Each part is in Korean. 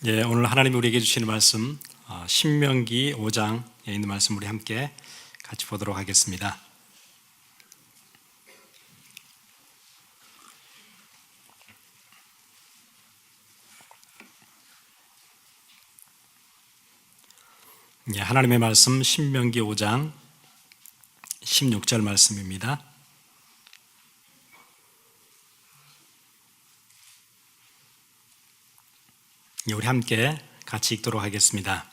예, 오늘 하나님이 우리에게 주시는 말씀 신명기 5장에 있는 말씀 우리 함께 같이 보도록 하겠습니다. 예, 하나님의 말씀 신명기 5장 16절 말씀입니다. 우리 함께 같이 읽도록 하겠습니다.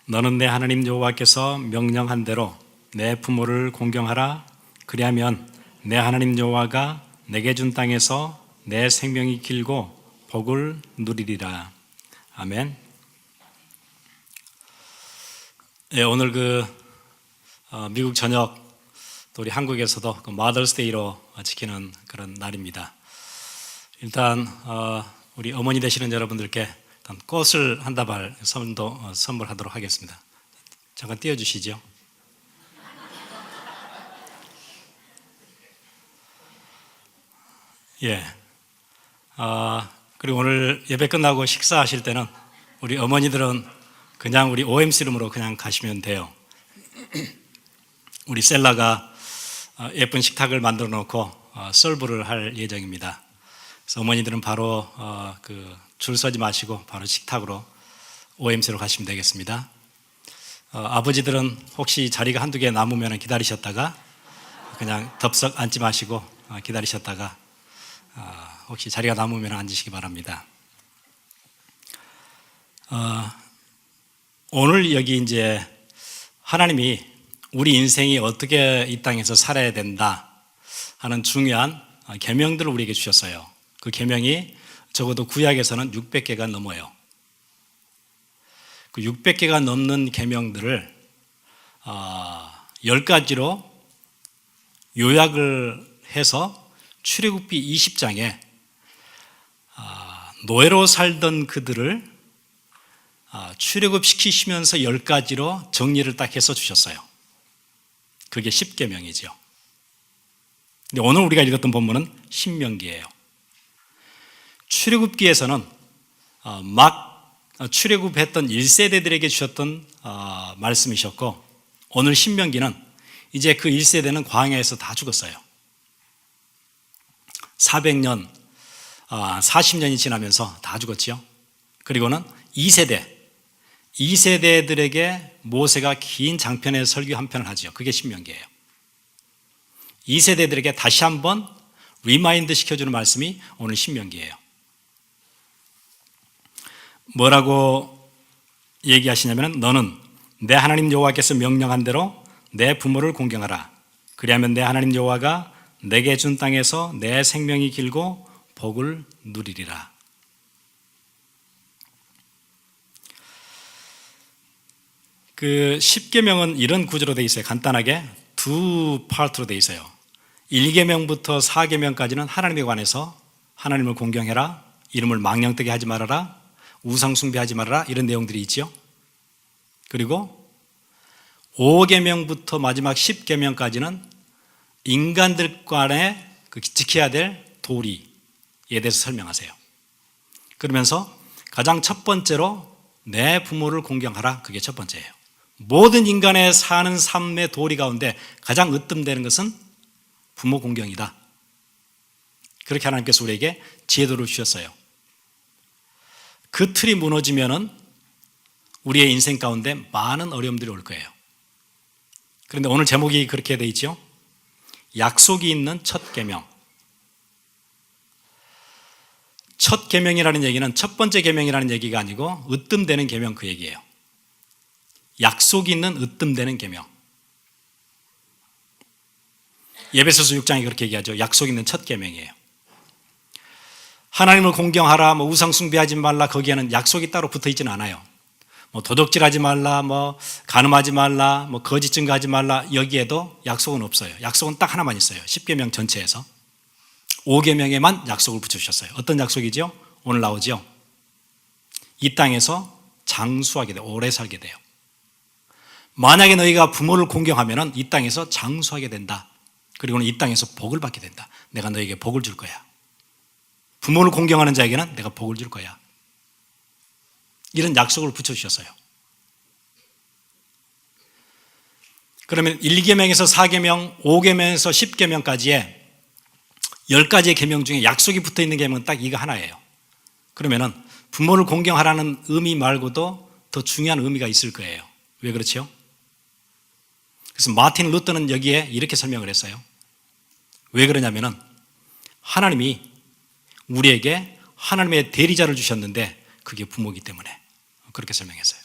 너는 내 하나님 여호와께서 명령한 대로 내 부모를 공경하라. 그리하면 내 하나님 여호와가 내게 준 땅에서 내 생명이 길고 복을 누리리라. 아멘. 예, 오늘 미국 전역 또 우리 한국에서도 마더스데이로 지키는 그런 날입니다. 일단 우리 어머니 되시는 여러분들께 일단 꽃을 한 다발 선물하도록 하겠습니다. 잠깐 띄워주시죠. 예. 그리고 오늘 예배 끝나고 식사하실 때는 우리 어머니들은 그냥 우리 OMC룸으로 그냥 가시면 돼요. 우리 셀라가 예쁜 식탁을 만들어 놓고 서브를 할 예정입니다. 그래서 어머니들은 바로 줄 서지 마시고 바로 식탁으로 OMC로 가시면 되겠습니다. 아버지들은 혹시 자리가 한두 개 남으면 기다리셨다가 그냥 덥석 앉지 마시고 기다리셨다가 혹시 자리가 남으면 앉으시기 바랍니다. 오늘 여기 이제 하나님이 우리 인생이 어떻게 이 땅에서 살아야 된다 하는 중요한 계명들을 우리에게 주셨어요. 그 계명이 적어도 구약에서는 600개가 넘어요. 그 600개가 넘는 계명들을 10가지로 요약을 해서 출애굽기 20장에 노예로 살던 그들을 출애굽시키시면서 10가지로 정리를 딱 해서 주셨어요. 그게 10계명이죠. 근데 오늘 우리가 읽었던 본문은 신명기예요. 출애굽기에서는 막 출애굽했던 1세대들에게 주셨던 말씀이셨고, 오늘 신명기는 이제 그 1세대는 광야에서 다 죽었어요. 400년, 40년이 지나면서 다 죽었지요. 그리고는 2세대들에게 모세가 긴 장편의 설교 한 편을 하죠. 그게 신명기예요. 2세대들에게 다시 한번 리마인드 시켜주는 말씀이 오늘 신명기예요. 뭐라고 얘기하시냐면, 너는 내 하나님 여호와께서 명령한 대로 내 부모를 공경하라. 그리하면 내 하나님 여호와가 내게 준 땅에서 내 생명이 길고 복을 누리리라. 그 10계명은 이런 구조로 되어 있어요. 간단하게 두 파트로 되어 있어요. 1계명부터 4계명까지는 하나님에 관해서 하나님을 공경해라, 이름을 망령되게 하지 말아라, 우상 숭배하지 말아라, 이런 내용들이 있죠. 그리고 5계명부터 마지막 10계명까지는 인간들 간에 지켜야 될 도리에 대해서 설명하세요. 그러면서 가장 첫 번째로 내 부모를 공경하라, 그게 첫 번째예요. 모든 인간의 사는 삶의 도리 가운데 가장 으뜸되는 것은 부모 공경이다. 그렇게 하나님께서 우리에게 지혜도를 주셨어요. 그 틀이 무너지면은 우리의 인생 가운데 많은 어려움들이 올 거예요. 그런데 오늘 제목이 그렇게 되어 있죠. 약속이 있는 첫 계명. 첫 계명이라는 얘기는 첫 번째 계명이라는 얘기가 아니고 으뜸되는 계명, 그 얘기예요. 약속이 있는 으뜸되는 계명. 에베소서 6장이 그렇게 얘기하죠. 약속 있는 첫 계명이에요. 하나님을 공경하라, 우상 숭배하지 말라, 거기에는 약속이 따로 붙어 있지는 않아요. 도적질하지 말라, 간음하지 말라, 거짓 증거하지 말라, 여기에도 약속은 없어요. 약속은 딱 하나만 있어요. 10계명 전체에서 5계명에만 약속을 붙여주셨어요. 어떤 약속이죠? 오늘 나오죠. 이 땅에서 장수하게 돼요. 오래 살게 돼요. 만약에 너희가 부모를 공경하면 이 땅에서 장수하게 된다. 그리고는 이 땅에서 복을 받게 된다. 내가 너에게 복을 줄 거야. 부모를 공경하는 자에게는 내가 복을 줄 거야. 이런 약속을 붙여주셨어요. 그러면 1계명에서 4계명, 5계명에서 10계명까지의 10가지의 계명 중에 약속이 붙어 있는 계명은 딱 이거 하나예요. 그러면은 부모를 공경하라는 의미 말고도 더 중요한 의미가 있을 거예요. 왜 그렇죠? 그래서 마틴 루터는 여기에 이렇게 설명을 했어요. 왜 그러냐면은 하나님이 우리에게 하나님의 대리자를 주셨는데 그게 부모이기 때문에 그렇게 설명했어요.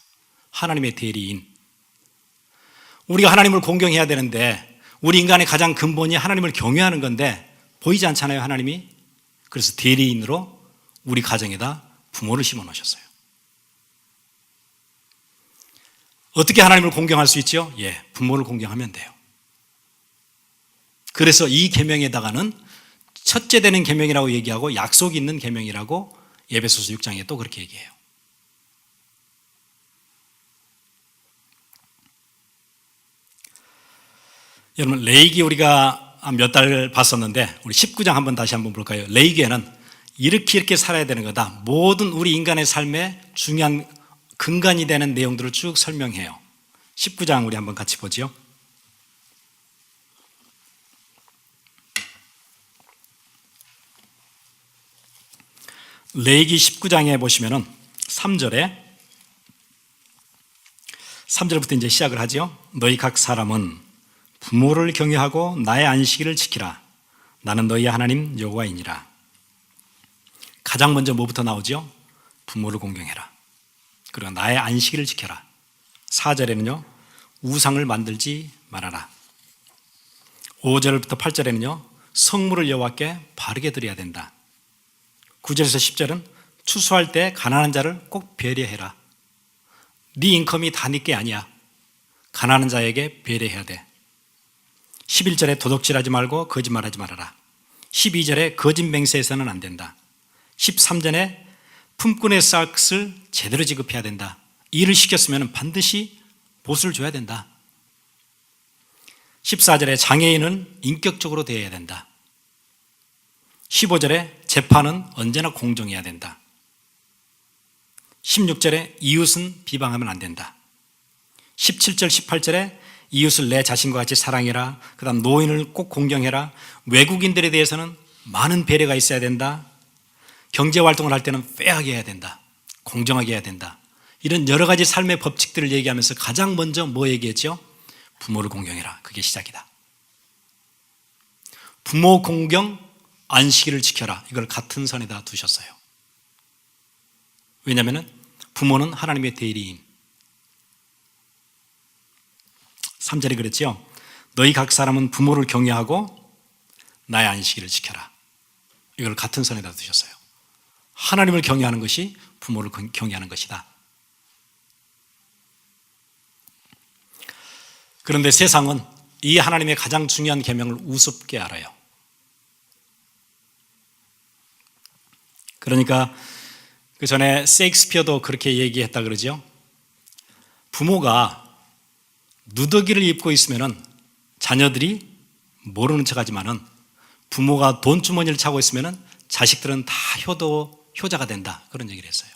하나님의 대리인. 우리가 하나님을 공경해야 되는데 우리 인간의 가장 근본이 하나님을 경외하는 건데 보이지 않잖아요, 하나님이. 그래서 대리인으로 우리 가정에다 부모를 심어 놓으셨어요. 어떻게 하나님을 공경할 수 있죠? 예, 부모를 공경하면 돼요. 그래서 이 계명에다가는 첫째 되는 계명이라고 얘기하고 약속이 있는 계명이라고 에베소서 6장에 또 그렇게 얘기해요. 여러분, 레위기 우리가 몇 달 봤었는데 우리 19장 한번 다시 한번 볼까요? 레위기에는 이렇게 살아야 되는 거다. 모든 우리 인간의 삶에 중요한 근간이 되는 내용들을 쭉 설명해요. 19장 우리 한번 같이 보죠. 레위기 19장에 보시면은 3절부터 이제 시작을 하죠. 너희 각 사람은 부모를 경외하고 나의 안식일을 지키라. 나는 너희 하나님 여호와이니라. 가장 먼저 뭐부터 나오죠? 부모를 공경해라. 그리고 나의 안식일을 지켜라. 4절에는요, 우상을 만들지 말아라. 5절부터 8절에는요, 성물을 여호와께 바르게 드려야 된다. 9절에서 10절은 추수할 때 가난한 자를 꼭 배려해라. 네 인컴이 다 네 게 아니야. 가난한 자에게 배려해야 돼. 11절에 도둑질하지 말고 거짓말하지 말아라. 12절에 거짓 맹세해서는 안 된다. 13절에 품꾼의 싹을 제대로 지급해야 된다. 일을 시켰으면 반드시 보수를 줘야 된다. 14절에 장애인은 인격적으로 대해야 된다. 15절에 재판은 언제나 공정해야 된다. 16절에 이웃은 비방하면 안 된다. 17절, 18절에 이웃을 내 자신과 같이 사랑해라. 그 다음 노인을 꼭 공경해라. 외국인들에 대해서는 많은 배려가 있어야 된다. 경제활동을 할 때는 페어하게 해야 된다. 공정하게 해야 된다. 이런 여러 가지 삶의 법칙들을 얘기하면서 가장 먼저 뭐 얘기했죠? 부모를 공경해라. 그게 시작이다. 부모 공경, 안식일을 지켜라. 이걸 같은 선에다 두셨어요. 왜냐하면 부모는 하나님의 대리인. 3절에 그랬죠. 너희 각 사람은 부모를 경외하고 나의 안식일을 지켜라. 이걸 같은 선에다 두셨어요. 하나님을 경외하는 것이 부모를 경외하는 것이다. 그런데 세상은 이 하나님의 가장 중요한 계명을 우습게 알아요. 그러니까 그 전에 세익스피어도 그렇게 얘기했다 그러죠. 부모가 누더기를 입고 있으면 자녀들이 모르는 척하지만은 부모가 돈주머니를 차고 있으면 자식들은 다 효자가 된다. 그런 얘기를 했어요.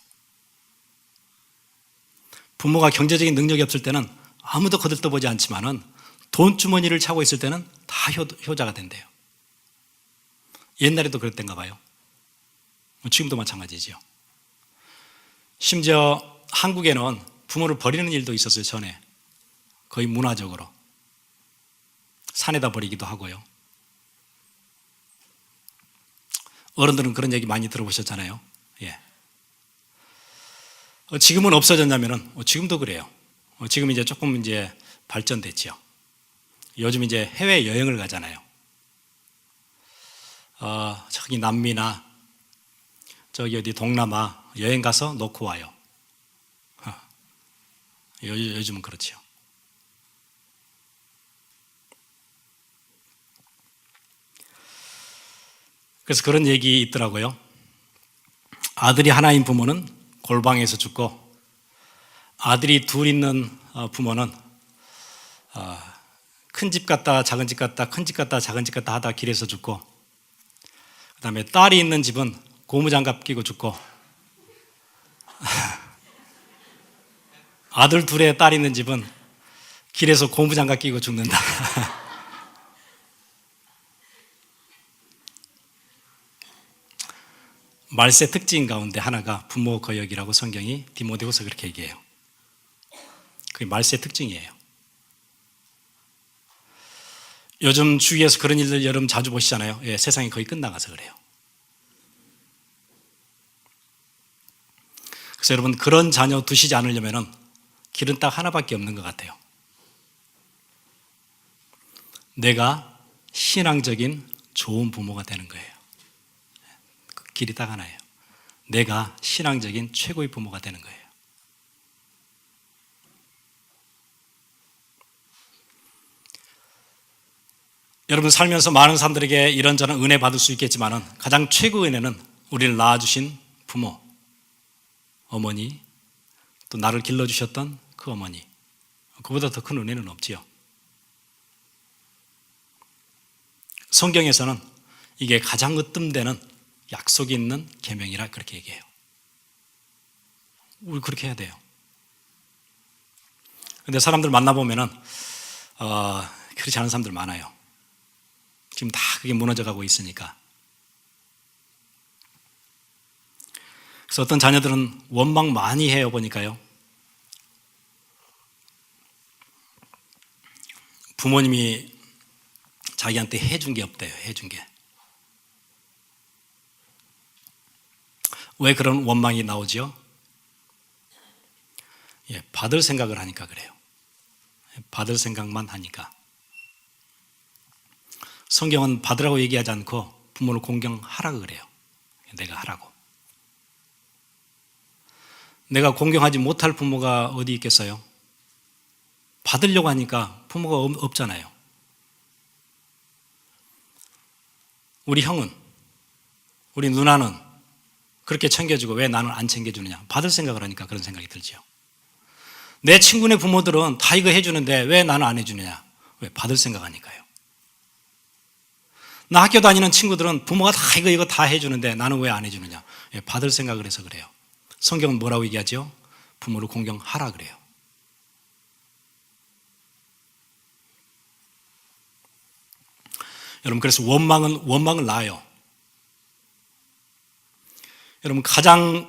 부모가 경제적인 능력이 없을 때는 아무도 거들떠보지 않지만은 돈주머니를 차고 있을 때는 다 효자가 된대요. 옛날에도 그랬던가 봐요. 지금도 마찬가지죠. 심지어 한국에는 부모를 버리는 일도 있었어요. 전에 거의 문화적으로 산에다 버리기도 하고요. 어른들은 그런 얘기 많이 들어보셨잖아요. 예. 지금은 없어졌냐면은 지금도 그래요. 지금 이제 조금 이제 발전됐죠. 요즘 이제 해외 여행을 가잖아요. 저기 남미나 저기 어디 동남아 여행 가서 놓고 와요. 요즘은 그렇죠. 그래서 그런 얘기 있더라고요. 아들이 하나인 부모는 골방에서 죽고 아들이 둘 있는 부모는 큰 집 갔다 작은 집 갔다 큰 집 갔다 작은 집 갔다 하다 길에서 죽고 그 다음에 딸이 있는 집은 고무장갑 끼고 죽고 아들 둘에 딸 있는 집은 길에서 고무장갑 끼고 죽는다. 말세 특징 가운데 하나가 부모 거역이라고 성경이 디모데후서 그렇게 얘기해요. 그게 말세 특징이에요. 요즘 주위에서 그런 일들 여러분 자주 보시잖아요. 예, 세상이 거의 끝나가서 그래요. 그래서 여러분 그런 자녀 두시지 않으려면 길은 딱 하나밖에 없는 것 같아요. 내가 신앙적인 좋은 부모가 되는 거예요. 그 길이 딱 하나예요. 내가 신앙적인 최고의 부모가 되는 거예요. 여러분 살면서 많은 사람들에게 이런저런 은혜 받을 수 있겠지만 가장 최고의 은혜는 우리를 낳아주신 부모, 어머니, 또 나를 길러주셨던 그 어머니, 그보다 더 큰 은혜는 없지요. 성경에서는 이게 가장 으뜸되는 약속이 있는 계명이라 그렇게 얘기해요. 우리 그렇게 해야 돼요. 근데 사람들 만나보면은 그렇지 않은 사람들 많아요. 지금 다 그게 무너져가고 있으니까. 그래서 어떤 자녀들은 원망 많이 해요 보니까요. 부모님이 자기한테 해준 게 없대요. 해준 게. 왜 그런 원망이 나오죠? 예, 받을 생각을 하니까 그래요. 받을 생각만 하니까. 성경은 받으라고 얘기하지 않고 부모를 공경하라고 그래요. 내가 하라고. 내가 공경하지 못할 부모가 어디 있겠어요? 받으려고 하니까 부모가 없잖아요. 우리 형은, 우리 누나는 그렇게 챙겨주고 왜 나는 안 챙겨주느냐? 받을 생각을 하니까 그런 생각이 들죠. 내 친구네 부모들은 다 이거 해주는데 왜 나는 안 해주느냐? 왜? 받을 생각하니까요. 나 학교 다니는 친구들은 부모가 다 이거 다 해주는데 나는 왜 안 해주느냐? 왜? 받을 생각을 해서 그래요. 성경은 뭐라고 얘기하죠? 부모를 공경하라 그래요. 여러분 그래서 원망을 낳아요. 여러분 가장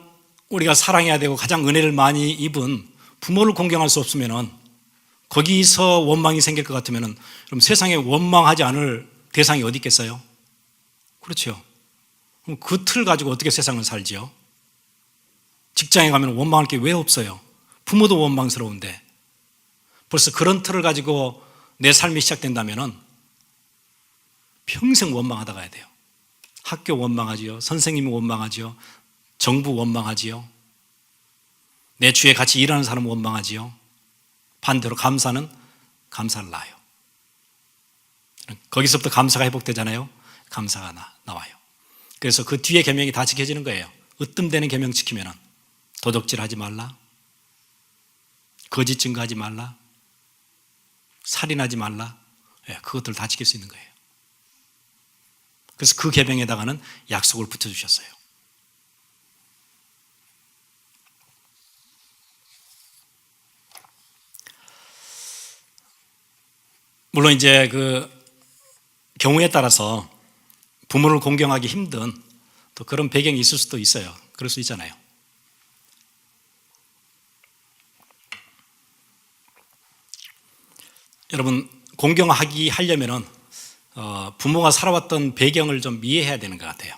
우리가 사랑해야 되고 가장 은혜를 많이 입은 부모를 공경할 수 없으면은 거기서 원망이 생길 것 같으면은 그럼 세상에 원망하지 않을 대상이 어디 있겠어요? 그렇죠. 그럼 그 틀 가지고 어떻게 세상을 살지요? 직장에 가면 원망할 게 왜 없어요? 부모도 원망스러운데 벌써 그런 틀을 가지고 내 삶이 시작된다면은 평생 원망하다 가야 돼요. 학교 원망하지요. 선생님이 원망하지요. 정부 원망하지요. 내 주위에 같이 일하는 사람 원망하지요. 반대로 감사는 감사를 낳아요. 거기서부터 감사가 회복되잖아요. 감사가 나와요. 그래서 그 뒤에 계명이 다 지켜지는 거예요. 으뜸되는 계명 지키면은 도둑질하지 말라, 거짓 증거하지 말라, 살인하지 말라. 그것들 다 지킬 수 있는 거예요. 그래서 그 계명에다가는 약속을 붙여주셨어요. 물론 이제 그 경우에 따라서 부모를 공경하기 힘든 또 그런 배경이 있을 수도 있어요. 그럴 수 있잖아요. 여러분 하려면은 부모가 살아왔던 배경을 좀 이해해야 되는 것 같아요.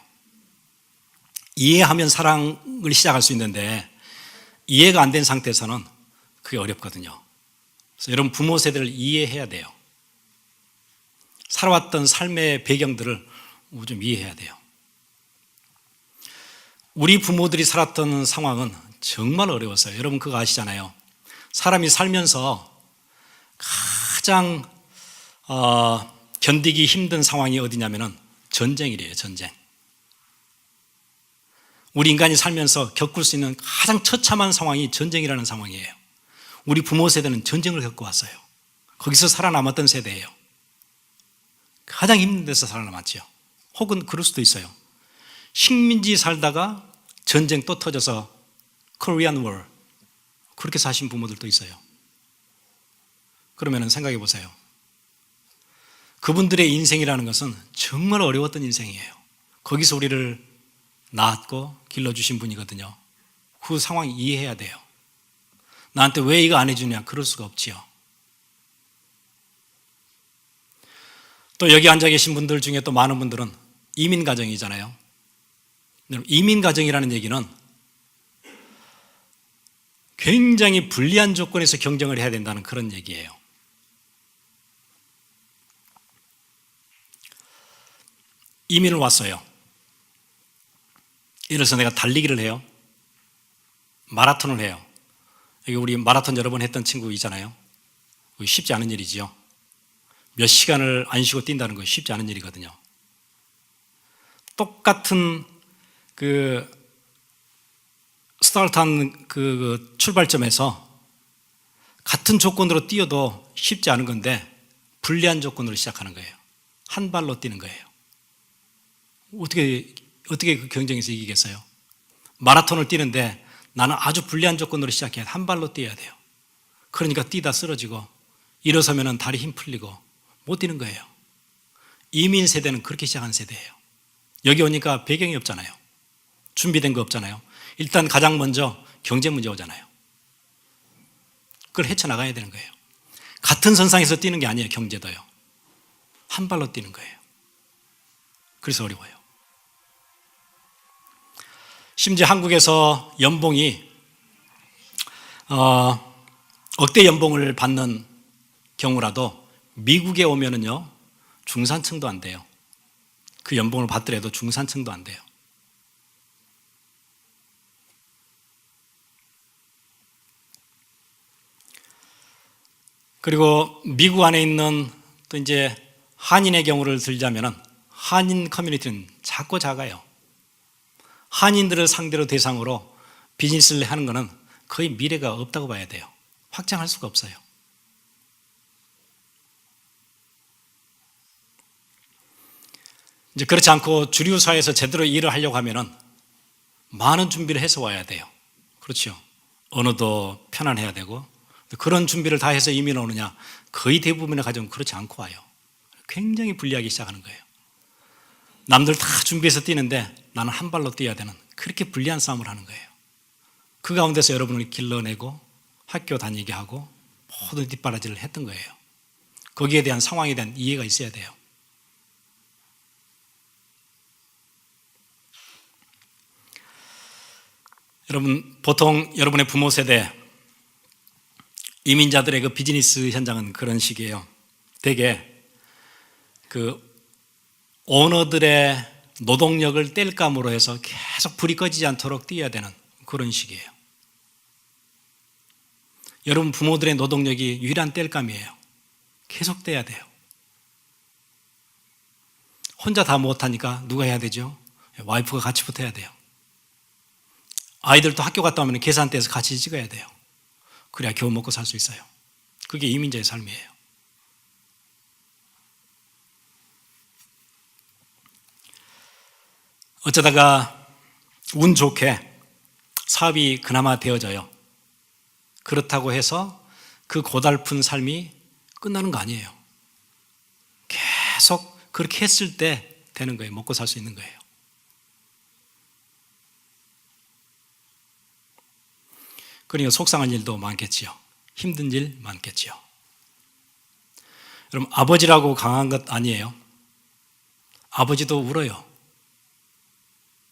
이해하면 사랑을 시작할 수 있는데 이해가 안 된 상태에서는 그게 어렵거든요. 그래서 여러분 부모 세대를 이해해야 돼요. 살아왔던 삶의 배경들을 좀 이해해야 돼요. 우리 부모들이 살았던 상황은 정말 어려웠어요. 여러분 그거 아시잖아요. 사람이 살면서 가장 견디기 힘든 상황이 어디냐면은 전쟁이래요. 전쟁. 우리 인간이 살면서 겪을 수 있는 가장 처참한 상황이 전쟁이라는 상황이에요. 우리 부모 세대는 전쟁을 겪어왔어요. 거기서 살아남았던 세대예요. 가장 힘든 데서 살아남았죠. 혹은 그럴 수도 있어요. 식민지 살다가 전쟁 또 터져서 코리안 워, 그렇게 사신 부모들도 있어요. 그러면 생각해 보세요. 그분들의 인생이라는 것은 정말 어려웠던 인생이에요. 거기서 우리를 낳았고 길러주신 분이거든요. 그 상황 이해해야 돼요. 나한테 왜 이거 안 해주냐? 그럴 수가 없지요. 또 여기 앉아 계신 분들 중에 또 많은 분들은 이민 가정이잖아요. 이민 가정이라는 얘기는 굉장히 불리한 조건에서 경쟁을 해야 된다는 그런 얘기예요. 이민을 왔어요. 예를 들어서 내가 달리기를 해요. 마라톤을 해요. 여기 우리 마라톤 여러 번 했던 친구 있잖아요. 쉽지 않은 일이지요. 몇 시간을 안 쉬고 뛴다는 거 쉽지 않은 일이거든요. 똑같은 스타트한 출발점에서 같은 조건으로 뛰어도 쉽지 않은 건데 불리한 조건으로 시작하는 거예요. 한 발로 뛰는 거예요. 어떻게 그 경쟁에서 이기겠어요? 마라톤을 뛰는데 나는 아주 불리한 조건으로 시작해야 돼. 한 발로 뛰어야 돼요. 그러니까 뛰다 쓰러지고 일어서면 다리 힘 풀리고 못 뛰는 거예요. 이민 세대는 그렇게 시작한 세대예요. 여기 오니까 배경이 없잖아요. 준비된 거 없잖아요. 일단 가장 먼저 경제 문제 오잖아요. 그걸 헤쳐나가야 되는 거예요. 같은 선상에서 뛰는 게 아니에요. 경제도요. 한 발로 뛰는 거예요. 그래서 어려워요. 심지어 한국에서 연봉이 억대 연봉을 받는 경우라도 미국에 오면은요 중산층도 안 돼요. 그 연봉을 받더라도 중산층도 안 돼요. 그리고 미국 안에 있는 또 이제 한인의 경우를 들자면은 한인 커뮤니티는 작고 작아요. 한인들을 상대로 대상으로 비즈니스를 하는 것은 거의 미래가 없다고 봐야 돼요. 확장할 수가 없어요. 이제 그렇지 않고 주류 사회에서 제대로 일을 하려고 하면은 많은 준비를 해서 와야 돼요. 그렇죠. 언어도 편안해야 되고 그런 준비를 다 해서 이민 오느냐? 거의 대부분의 가정은 그렇지 않고 와요. 굉장히 불리하게 시작하는 거예요. 남들 다 준비해서 뛰는데 나는 한 발로 뛰어야 되는 그렇게 불리한 싸움을 하는 거예요. 그 가운데서 여러분을 길러내고 학교 다니게 하고 모든 뒷바라지를 했던 거예요. 거기에 대한 상황에 대한 이해가 있어야 돼요. 여러분, 보통 여러분의 부모 세대 이민자들의 그 비즈니스 현장은 그런 식이에요. 대개 그 오너들의 노동력을 뗄감으로 해서 계속 불이 꺼지지 않도록 뛰어야 되는 그런 식이에요. 여러분 부모들의 노동력이 유일한 뗄감이에요. 계속 떼야 돼요. 혼자 다 못하니까 누가 해야 되죠? 와이프가 같이 붙어야 돼요. 아이들도 학교 갔다 오면 계산대에서 같이 찍어야 돼요. 그래야 겨우 먹고 살 수 있어요. 그게 이민자의 삶이에요. 어쩌다가 운 좋게 사업이 그나마 되어져요. 그렇다고 해서 그 고달픈 삶이 끝나는 거 아니에요. 계속 그렇게 했을 때 되는 거예요. 먹고 살 수 있는 거예요. 그러니까 속상한 일도 많겠지요. 힘든 일 많겠지요. 여러분 아버지라고 강한 것 아니에요. 아버지도 울어요.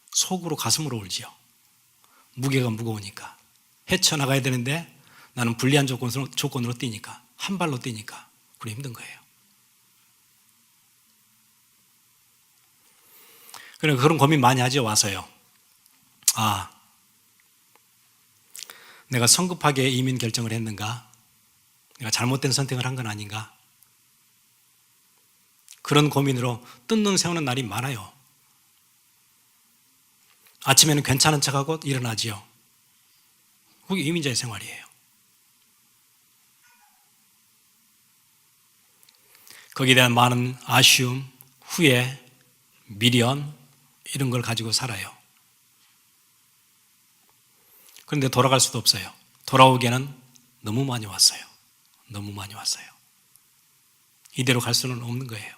속으로 가슴으로 울지요. 무게가 무거우니까. 헤쳐나가야 되는데 나는 불리한 조건으로 뛰니까 한 발로 뛰니까 그래 힘든 거예요. 그러니까 그런 고민 많이 하죠. 와서요. 내가 성급하게 이민 결정을 했는가? 내가 잘못된 선택을 한 건 아닌가? 그런 고민으로 뜬눈 세우는 날이 많아요. 아침에는 괜찮은 척하고 일어나지요. 그게 이민자의 생활이에요. 거기에 대한 많은 아쉬움, 후회, 미련 이런 걸 가지고 살아요. 그런데 돌아갈 수도 없어요. 돌아오기에는 너무 많이 왔어요. 너무 많이 왔어요. 이대로 갈 수는 없는 거예요.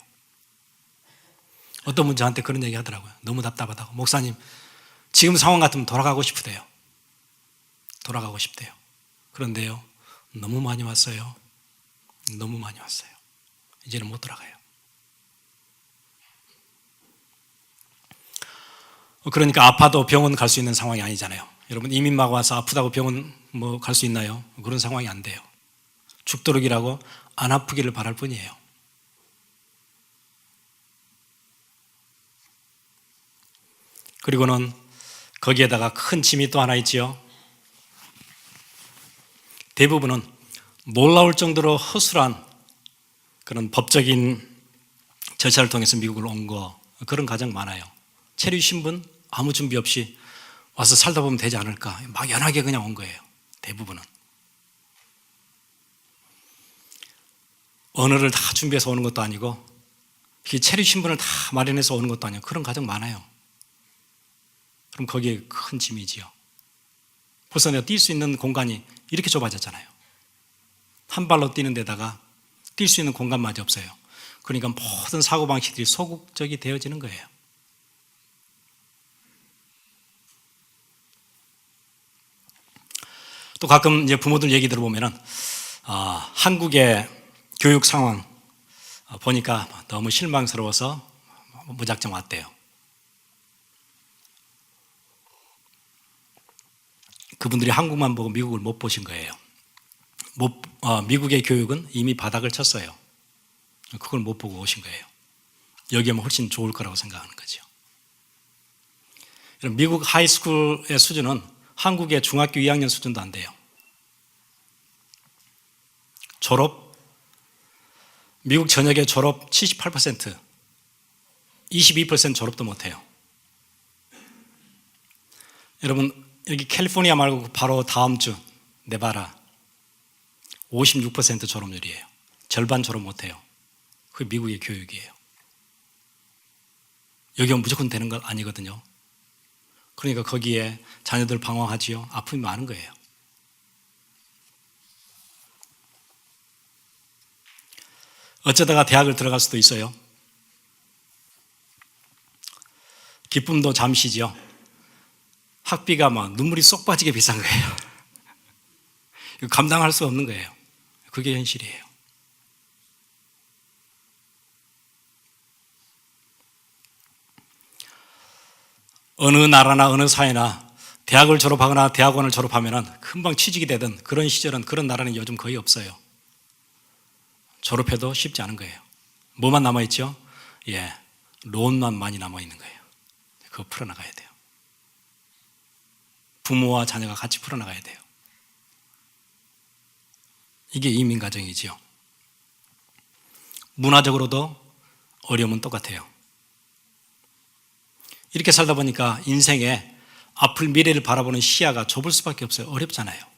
어떤 분 저한테 그런 얘기 하더라고요. 너무 답답하다고. 목사님, 지금 상황 같으면 돌아가고 싶대요. 돌아가고 싶대요. 그런데요, 너무 많이 왔어요. 너무 많이 왔어요. 이제는 못 돌아가요. 그러니까 아파도 병원 갈 수 있는 상황이 아니잖아요. 여러분, 이민 막 와서 아프다고 병원 갈 수 있나요? 그런 상황이 안 돼요. 죽도록이라고 안 아프기를 바랄 뿐이에요. 그리고는 거기에다가 큰 짐이 또 하나 있지요. 대부분은 놀라울 정도로 허술한 그런 법적인 절차를 통해서 미국을 온 그런 가정 많아요. 체류 신분 아무 준비 없이 와서 살다 보면 되지 않을까, 막연하게 그냥 온 거예요. 대부분은 언어를 다 준비해서 오는 것도 아니고 체류 신분을 다 마련해서 오는 것도 아니고 그런 가정 많아요. 그럼 거기에 큰 짐이지요. 벌써 내가 뛸 수 있는 공간이 이렇게 좁아졌잖아요. 한 발로 뛰는 데다가 뛸 수 있는 공간마저 없어요. 그러니까 모든 사고방식들이 소극적이 되어지는 거예요. 또 가끔 이제 부모들 얘기 들어보면은 한국의 교육 상황 보니까 너무 실망스러워서 무작정 왔대요. 그분들이 한국만 보고 미국을 못 보신 거예요. 미국의 교육은 이미 바닥을 쳤어요. 그걸 못 보고 오신 거예요. 여기 오면 훨씬 좋을 거라고 생각하는 거죠. 미국 하이스쿨의 수준은 한국의 중학교 2학년 수준도 안 돼요. 미국 전역의 졸업 78%, 22% 졸업도 못해요. 여러분, 여기 캘리포니아 말고 바로 다음 주 네바다 56% 졸업률이에요. 절반 졸업 못해요. 그게 미국의 교육이에요. 여기 오면 무조건 되는 건 아니거든요. 그러니까 거기에 자녀들 방황하지요. 아픔이 많은 거예요. 어쩌다가 대학을 들어갈 수도 있어요. 기쁨도 잠시죠. 학비가 막 눈물이 쏙 빠지게 비싼 거예요. 감당할 수 없는 거예요. 그게 현실이에요. 어느 나라나 어느 사회나 대학을 졸업하거나 대학원을 졸업하면 금방 취직이 되던 그런 시절은, 그런 나라는 요즘 거의 없어요. 졸업해도 쉽지 않은 거예요. 뭐만 남아있죠? 론만 많이 남아있는 거예요. 그거 풀어나가야 돼요. 부모와 자녀가 같이 풀어나가야 돼요. 이게 이민가정이지요. 문화적으로도 어려움은 똑같아요. 이렇게 살다 보니까 인생에 앞을 미래를 바라보는 시야가 좁을 수밖에 없어요. 어렵잖아요.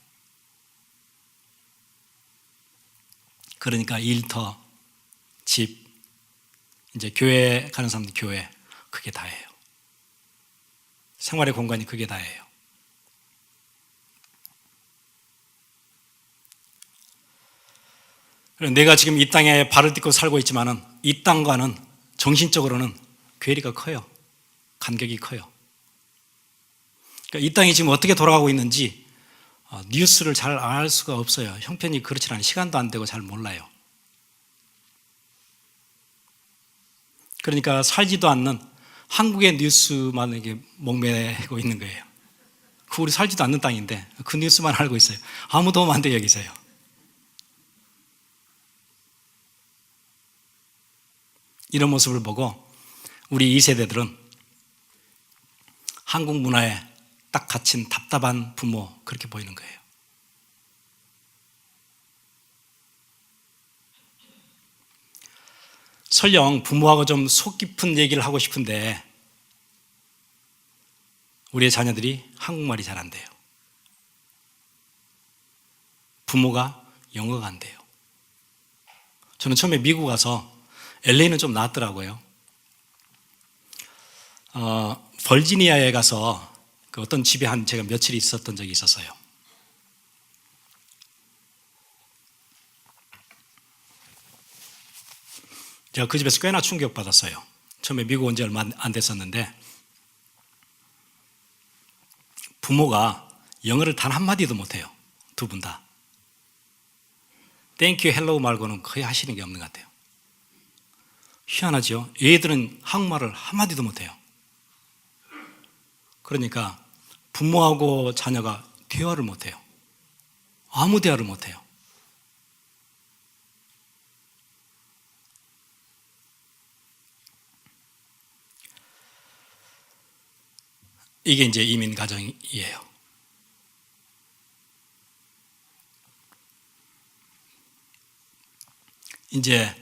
그러니까 일터, 집, 이제 교회 가는 사람들 교회, 그게 다예요. 생활의 공간이 그게 다예요. 내가 지금 이 땅에 발을 딛고 살고 있지만은 이 땅과는 정신적으로는 괴리가 커요. 간격이 커요. 그러니까 이 땅이 지금 어떻게 돌아가고 있는지 뉴스를 잘 알 수가 없어요. 형편이 그렇지 않아요. 시간도 안 되고 잘 몰라요. 그러니까 살지도 않는 한국의 뉴스만 이게 목매고 있는 거예요. 그 우리 살지도 않는 땅인데 그 뉴스만 알고 있어요. 아무 도움 안 돼요, 여기서요. 이런 모습을 보고 우리 2세대들은 한국 문화에 딱 갇힌 답답한 부모, 그렇게 보이는 거예요. 설령 부모하고 좀 속 깊은 얘기를 하고 싶은데 우리의 자녀들이 한국말이 잘 안 돼요. 부모가 영어가 안 돼요. 저는 처음에 미국 가서 LA는 좀 나았더라고요. 버지니아에 가서 그 어떤 집에 제가 며칠 있었던 적이 있었어요. 제가 그 집에서 꽤나 충격받았어요. 처음에 미국 온 지 얼마 안 됐었는데 부모가 영어를 단 한마디도 못해요. 두 분 다. 땡큐 헬로우 말고는 거의 하시는 게 없는 것 같아요. 희한하죠. 얘들은 한국말을 한마디도 못해요. 그러니까 부모하고 자녀가 대화를 못해요. 아무 대화를 못해요. 이게 이제 이민 가정이에요. 이제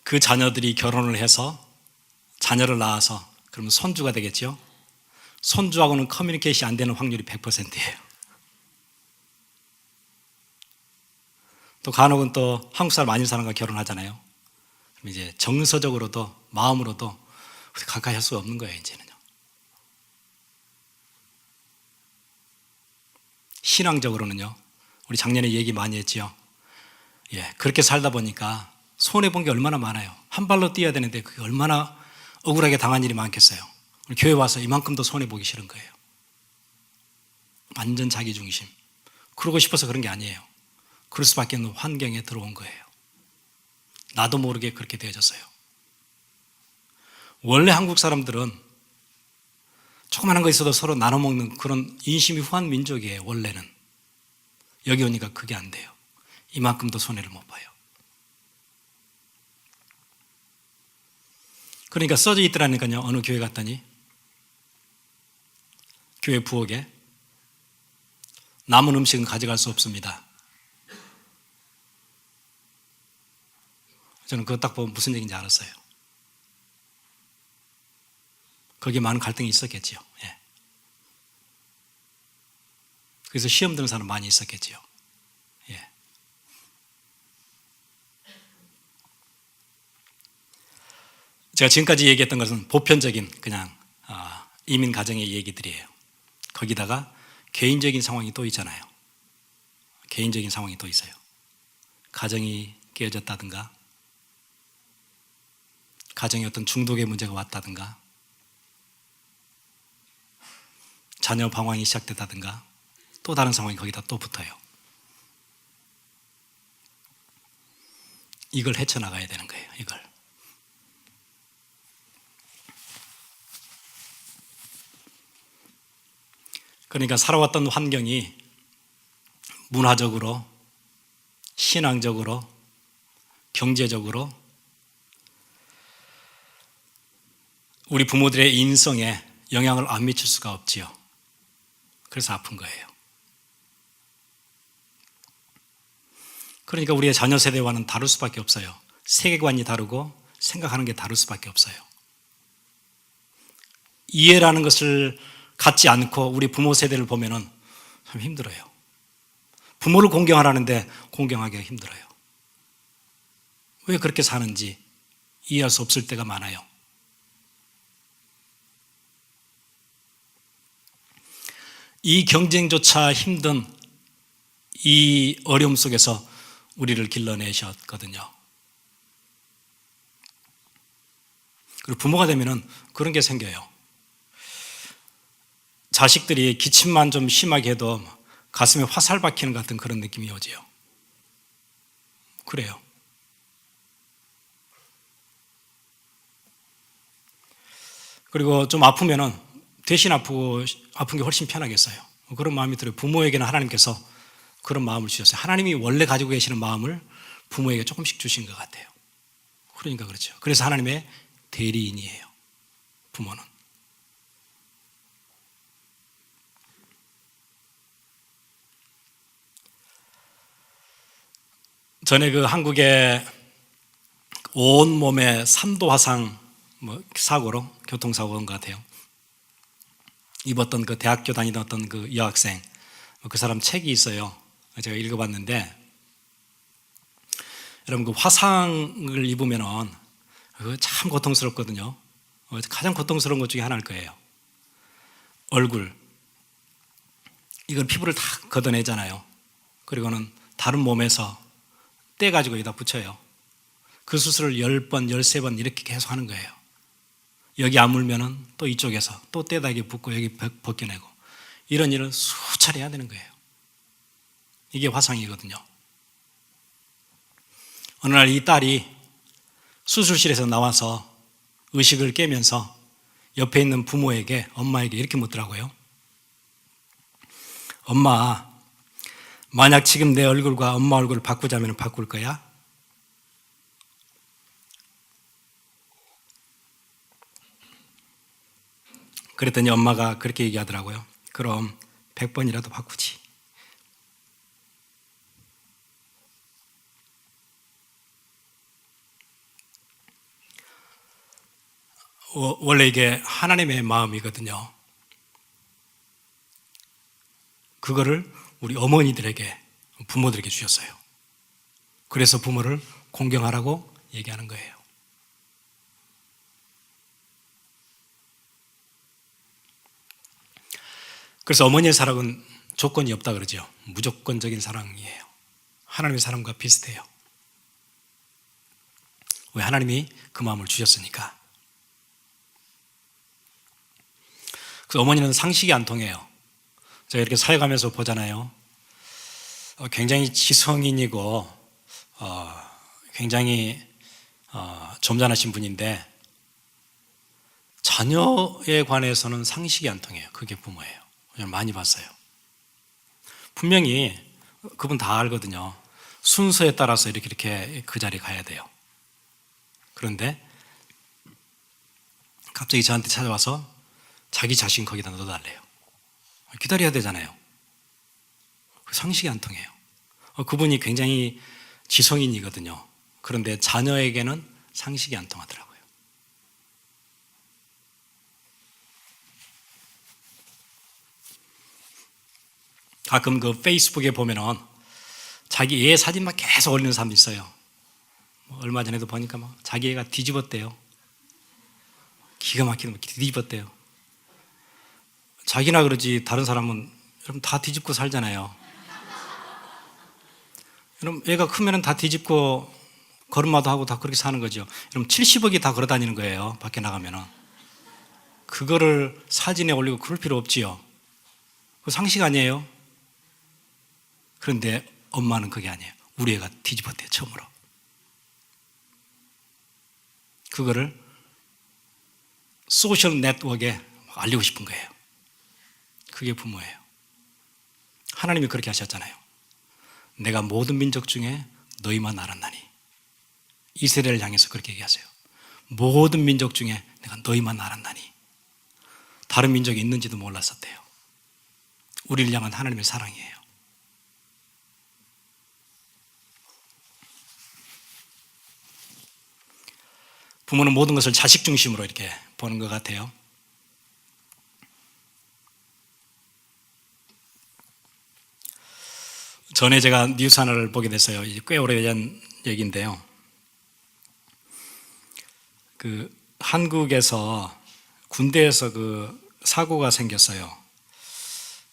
그 자녀들이 결혼을 해서 자녀를 낳아서 그러면 손주가 되겠죠. 손주하고는 커뮤니케이션이 안 되는 확률이 100%예요. 또 간혹은 또 한국 사람 아닌 사람과 결혼하잖아요. 그럼 이제 정서적으로도 마음으로도 가까이 할 수가 없는 거예요, 이제는요. 신앙적으로는요, 우리 작년에 얘기 많이 했죠. 그렇게 살다 보니까 손해본 게 얼마나 많아요. 한 발로 뛰어야 되는데 그게 얼마나 억울하게 당한 일이 많겠어요. 교회 와서 이만큼도 손해보기 싫은 거예요. 완전 자기중심. 그러고 싶어서 그런 게 아니에요. 그럴 수밖에 없는 환경에 들어온 거예요. 나도 모르게 그렇게 되어졌어요. 원래 한국 사람들은 조그마한 거 있어도 서로 나눠 먹는 그런 인심이 후한 민족이에요. 원래는. 여기 오니까 그게 안 돼요. 이만큼도 손해를 못 봐요. 그러니까 써져 있더라니까요. 어느 교회 갔더니 교회 부엌에 남은 음식은 가져갈 수 없습니다. 저는 그거 딱 보면 무슨 얘기인지 알았어요. 거기에 많은 갈등이 있었겠지요. 그래서 시험 드는 사람 많이 있었겠지요. 제가 지금까지 얘기했던 것은 보편적인 그냥 이민 가정의 얘기들이에요. 거기다가 개인적인 상황이 또 있잖아요. 개인적인 상황이 또 있어요. 가정이 깨어졌다든가, 가정에 어떤 중독의 문제가 왔다든가, 자녀 방황이 시작됐다든가, 또 다른 상황이 거기다 또 붙어요. 이걸 헤쳐나가야 되는 거예요. 이걸. 그러니까 살아왔던 환경이 문화적으로, 신앙적으로, 경제적으로 우리 부모들의 인성에 영향을 안 미칠 수가 없지요. 그래서 아픈 거예요. 그러니까 우리의 자녀 세대와는 다를 수밖에 없어요. 세계관이 다르고 생각하는 게 다를 수밖에 없어요. 이해라는 것을 갖지 않고 우리 부모 세대를 보면은 참 힘들어요. 부모를 공경하라는데 공경하기가 힘들어요. 왜 그렇게 사는지 이해할 수 없을 때가 많아요. 이 경쟁조차 힘든 이 어려움 속에서 우리를 길러내셨거든요. 그리고 부모가 되면은 그런 게 생겨요. 자식들이 기침만 좀 심하게 해도 가슴에 화살 박히는 같은 그런 느낌이 오지요. 그래요. 그리고 좀 아프면은 대신 아픈 게 훨씬 편하겠어요. 그런 마음이 들어요. 부모에게는 하나님께서 그런 마음을 주셨어요. 하나님이 원래 가지고 계시는 마음을 부모에게 조금씩 주신 것 같아요. 그러니까 그렇죠. 그래서 하나님의 대리인이에요. 부모는. 전에 그 한국의 온몸에 3도 화상 사고로 교통사고인 것 같아요. 입었던 그 대학교 다니던 어떤 그 여학생, 그 사람 책이 있어요. 제가 읽어봤는데, 여러분 그 화상을 입으면은 그거 참 고통스럽거든요. 가장 고통스러운 것 중에 하나일 거예요. 얼굴, 이건 피부를 다 걷어내잖아요. 그리고는 다른 몸에서 떼가지고 여기다 붙여요. 그 수술을 10번, 13번 이렇게 계속 하는 거예요. 여기 아물면은 또 이쪽에서 또 떼다기 붓고 여기 벗겨내고 이런 일을 수차례 해야 되는 거예요. 이게 화상이거든요. 어느 날 이 딸이 수술실에서 나와서 의식을 깨면서 옆에 있는 부모에게, 엄마에게 이렇게 묻더라고요. 엄마, 만약 지금 내 얼굴과 엄마 얼굴을 바꾸자면 바꿀 거야? 그랬더니 엄마가 그렇게 얘기하더라고요. 그럼 100번이라도 바꾸지. 원래 이게 하나님의 마음이거든요. 그거를 우리 어머니들에게, 부모들에게 주셨어요. 그래서 부모를 공경하라고 얘기하는 거예요. 그래서 어머니의 사랑은 조건이 없다 그러죠. 무조건적인 사랑이에요. 하나님의 사랑과 비슷해요. 왜? 하나님이 그 마음을 주셨으니까. 그래서 어머니는 상식이 안 통해요. 제가 이렇게 살아가면서 보잖아요. 굉장히 지성인이고 굉장히 점잖으신 분인데 자녀에 관해서는 상식이 안 통해요. 그게 부모예요. 그냥 많이 봤어요. 분명히 그분 다 알거든요. 순서에 따라서 이렇게 그 자리에 가야 돼요. 그런데 갑자기 저한테 찾아와서 자기 자신 거기다 넣어달래요. 기다려야 되잖아요. 상식이 안 통해요. 그분이 굉장히 지성인이거든요. 그런데 자녀에게는 상식이 안 통하더라고요. 가끔 그 페이스북에 보면은 자기 애 사진만 계속 올리는 사람도 있어요. 얼마 전에도 보니까 막 자기 애가 뒤집었대요. 기가 막히게 뒤집었대요. 자기나 그러지 다른 사람은 여러분 다 뒤집고 살잖아요. 여러분 애가 크면은 다 뒤집고 걸음마도 하고 다 그렇게 사는 거죠. 여러분 70억이 다 걸어 다니는 거예요. 밖에 나가면은. 그거를 사진에 올리고 그럴 필요 없지요. 그 상식 아니에요? 그런데 엄마는 그게 아니에요. 우리 애가 뒤집었대요. 처음으로. 그거를 소셜 네트워크에 알리고 싶은 거예요. 그게 부모예요. 하나님이 그렇게 하셨잖아요. 내가 모든 민족 중에 너희만 알았나니. 이스라엘을 향해서 그렇게 얘기하세요. 모든 민족 중에 내가 너희만 알았나니. 다른 민족이 있는지도 몰랐었대요. 우리를 향한 하나님의 사랑이에요. 부모는 모든 것을 자식 중심으로 이렇게 보는 것 같아요. 전에 제가 뉴스 하나를 보게 됐어요. 이제 꽤 오래된 얘기인데요. 그 한국에서 군대에서 그 사고가 생겼어요.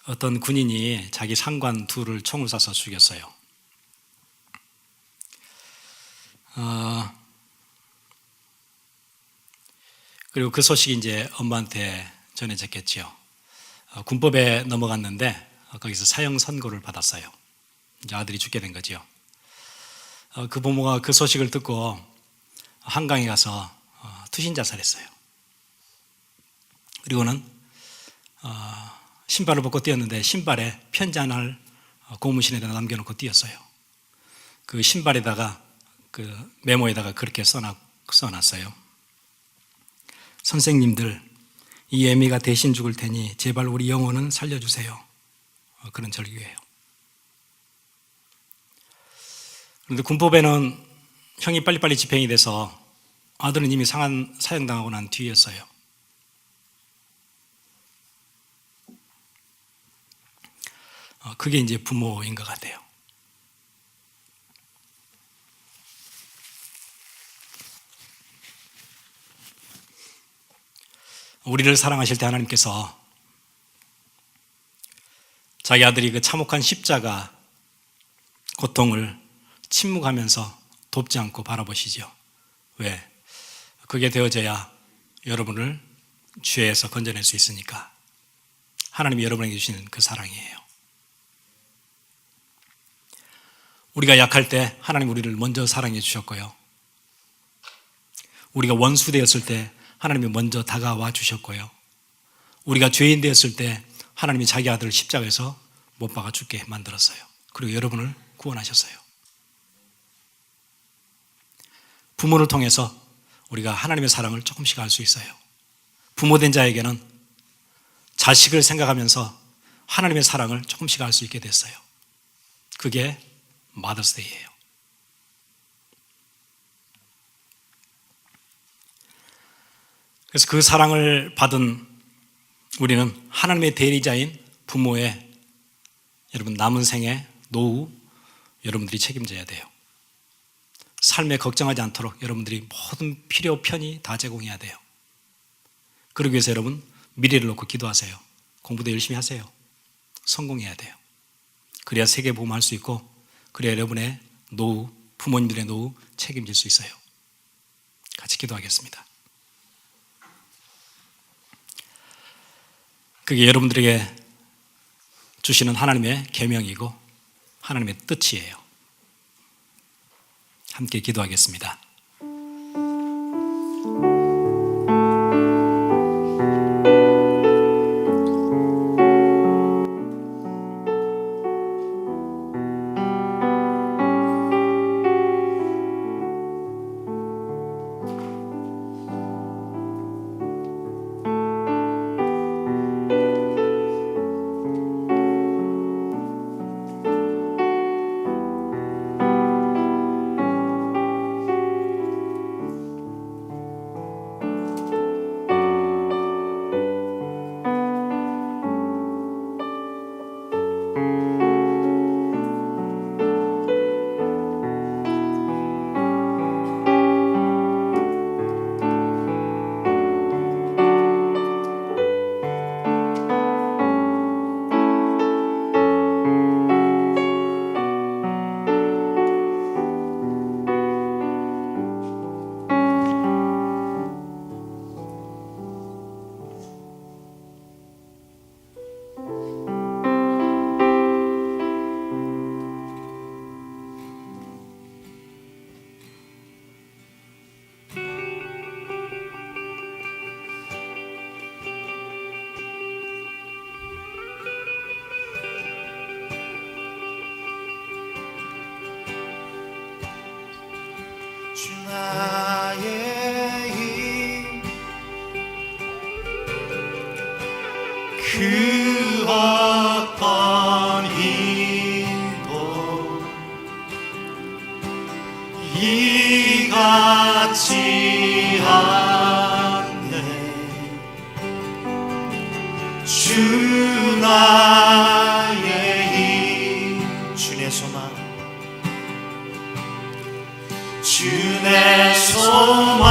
어떤 군인이 자기 상관 둘을 총을 쏴서 죽였어요. 그리고 그 소식이 이제 엄마한테 전해졌겠죠. 군법에 넘어갔는데 거기서 사형 선고를 받았어요. 이제 아들이 죽게 된 거죠. 그 부모가 그 소식을 듣고 한강에 가서 투신 자살했어요. 그리고는 신발을 벗고 뛰었는데 신발에 편지 하나를 고무신에다 남겨놓고 뛰었어요. 그 신발에다가 그 메모에다가 그렇게 써놨어요. 선생님들, 이 애미가 대신 죽을 테니 제발 우리 영혼은 살려주세요. 그런 절규예요. 그런데 군법에는 형이 빨리빨리 집행이 돼서 아들은 이미 사형당하고 난 뒤였어요. 그게 이제 부모인 것 같아요. 우리를 사랑하실 때 하나님께서 자기 아들이 그 참혹한 십자가 고통을 침묵하면서 돕지 않고 바라보시죠. 왜? 그게 되어져야 여러분을 죄에서 건져낼 수 있으니까. 하나님이 여러분에게 주시는 그 사랑이에요. 우리가 약할 때 하나님 우리를 먼저 사랑해 주셨고요. 우리가 원수 되었을 때 하나님이 먼저 다가와 주셨고요. 우리가 죄인 되었을 때 하나님이 자기 아들을 십자가에서 못 박아 죽게 만들었어요. 그리고 여러분을 구원하셨어요. 부모를 통해서 우리가 하나님의 사랑을 조금씩 알 수 있어요. 부모된 자에게는 자식을 생각하면서 하나님의 사랑을 조금씩 알 수 있게 됐어요. 그게 마더스데이예요. 그래서 그 사랑을 받은 우리는 하나님의 대리자인 부모의 여러분 남은 생의 노후 여러분들이 책임져야 돼요. 삶에 걱정하지 않도록 여러분들이 모든 필요 편의 다 제공해야 돼요. 그러기 위해서 여러분 미래를 놓고 기도하세요. 공부도 열심히 하세요. 성공해야 돼요. 그래야 세계 보험할 수 있고 그래야 여러분의 노후, 부모님들의 노후 책임질 수 있어요. 같이 기도하겠습니다. 그게 여러분들에게 주시는 하나님의 계명이고 하나님의 뜻이에요. 함께 기도하겠습니다. 주 나의 힘 그 어떤 힘도 이같지 않네. 주 나의 힘 주의 소망 주의 소망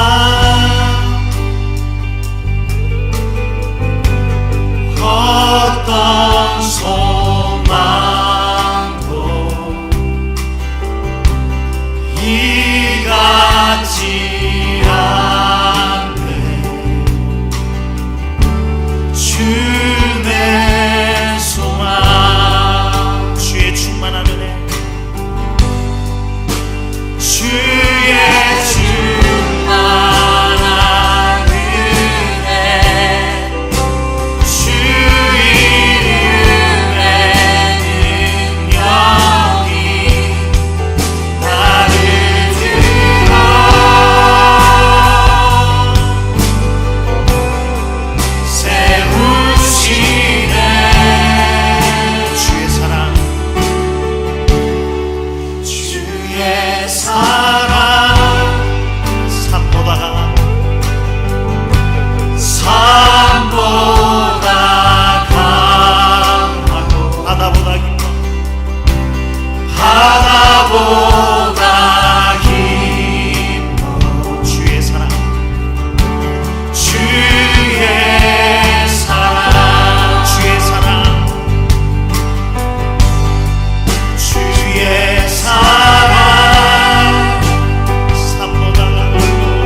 어떤 소망도 이같지 않네. 주의 소망 주의 충만한 은혜 주의 충만한 은혜 주 이름의 능력이 나를 들어 세우시네. 주의 사랑 주의 사랑 산보다 강하고 바다보다 깊어 바다보다 깊어 주의 사랑 주의 사랑 주의 사랑 주의 사랑 산보다 강하고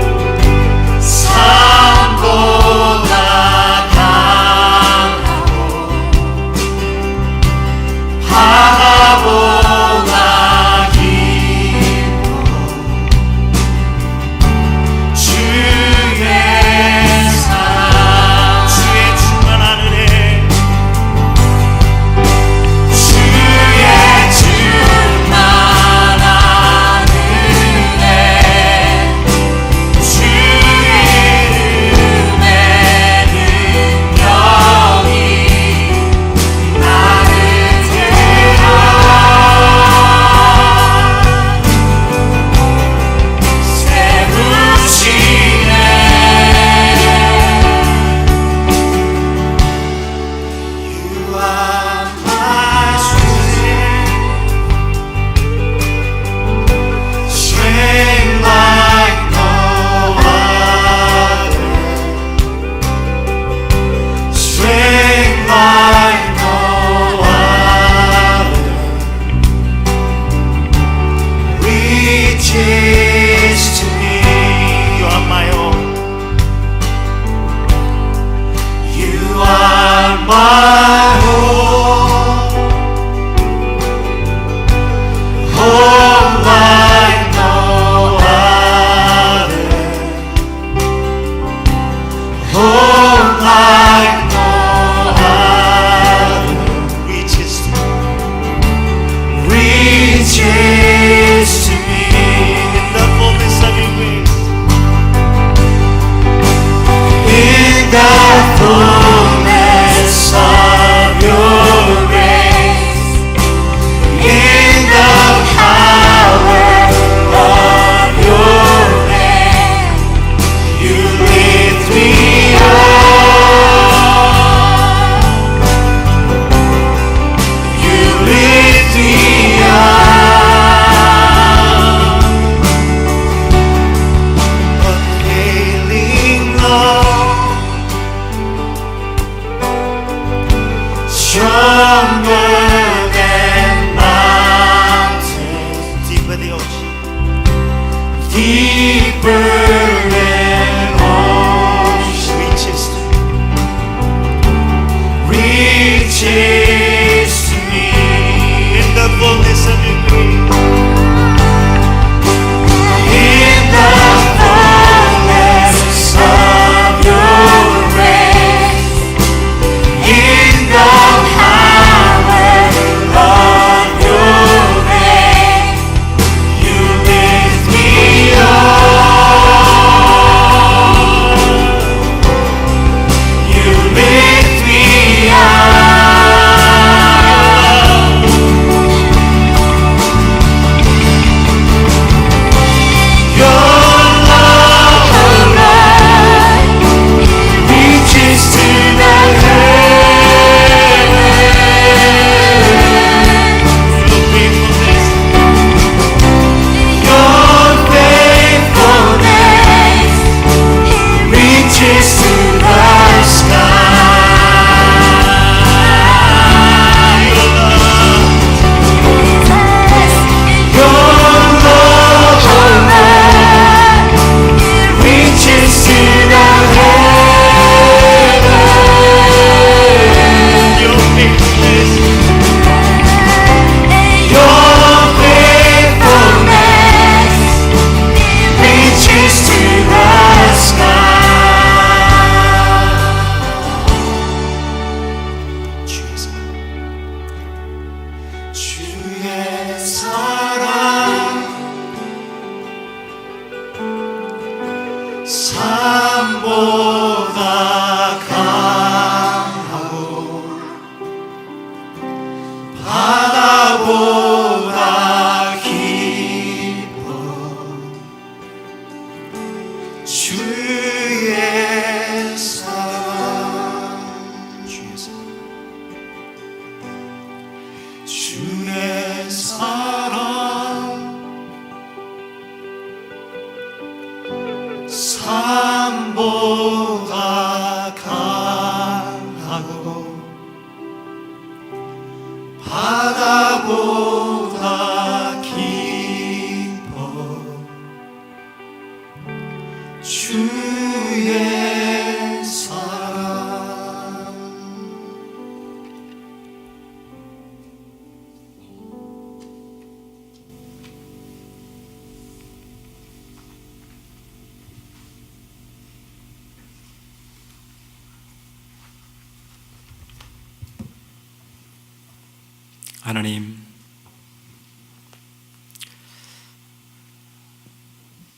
하나님,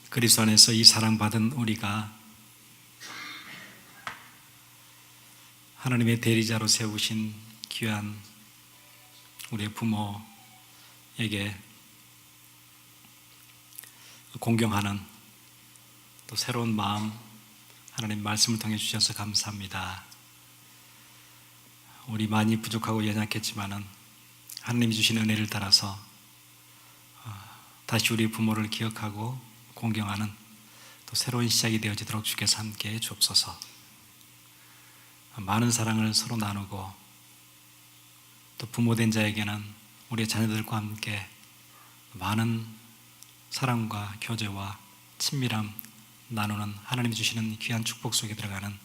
그리스도 안에서 이 사랑받은 우리가 하나님의 대리자로 세우신 귀한 우리의 부모에게 공경하는 또 새로운 마음, 하나님 말씀을 통해 주셔서 감사합니다. 우리 많이 부족하고 연약했지만은 하나님이 주신 은혜를 따라서 다시 우리 부모를 기억하고 공경하는 또 새로운 시작이 되어지도록 주께서 함께 해 주옵소서. 많은 사랑을 서로 나누고 또 부모된 자에게는 우리의 자녀들과 함께 많은 사랑과 교제와 친밀함 나누는 하나님이 주시는 귀한 축복 속에 들어가는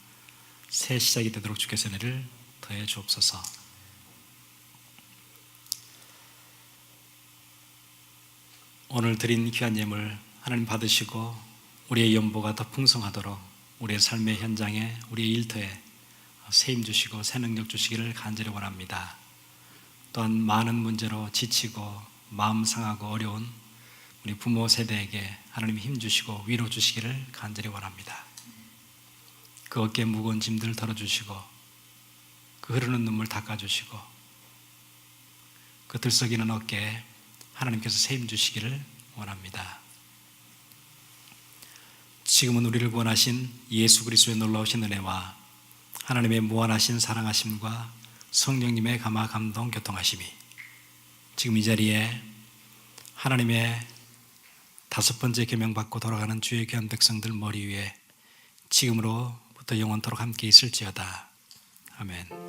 새 시작이 되도록 주께서 은혜를 더해 주옵소서. 오늘 드린 귀한 예물 하나님 받으시고 우리의 연보가 더 풍성하도록 우리의 삶의 현장에 우리의 일터에 세임 주시고 새 능력 주시기를 간절히 원합니다. 또한 많은 문제로 지치고 마음 상하고 어려운 우리 부모 세대에게 하나님 힘 주시고 위로 주시기를 간절히 원합니다. 그 어깨에 무거운 짐들 덜어주시고 그 흐르는 눈물 닦아주시고 그 들썩이는 어깨에 하나님께서 세임 주시기를 원합니다. 지금은 우리를 구원하신 예수 그리스도의 놀라우신 은혜와 하나님의 무한하신 사랑하심과 성령님의 감화 감동 교통하심이 지금 이 자리에 하나님의 5번째 계명받고 돌아가는 주의 귀한 백성들 머리 위에 지금으로부터 영원토록 함께 있을지어다. 아멘.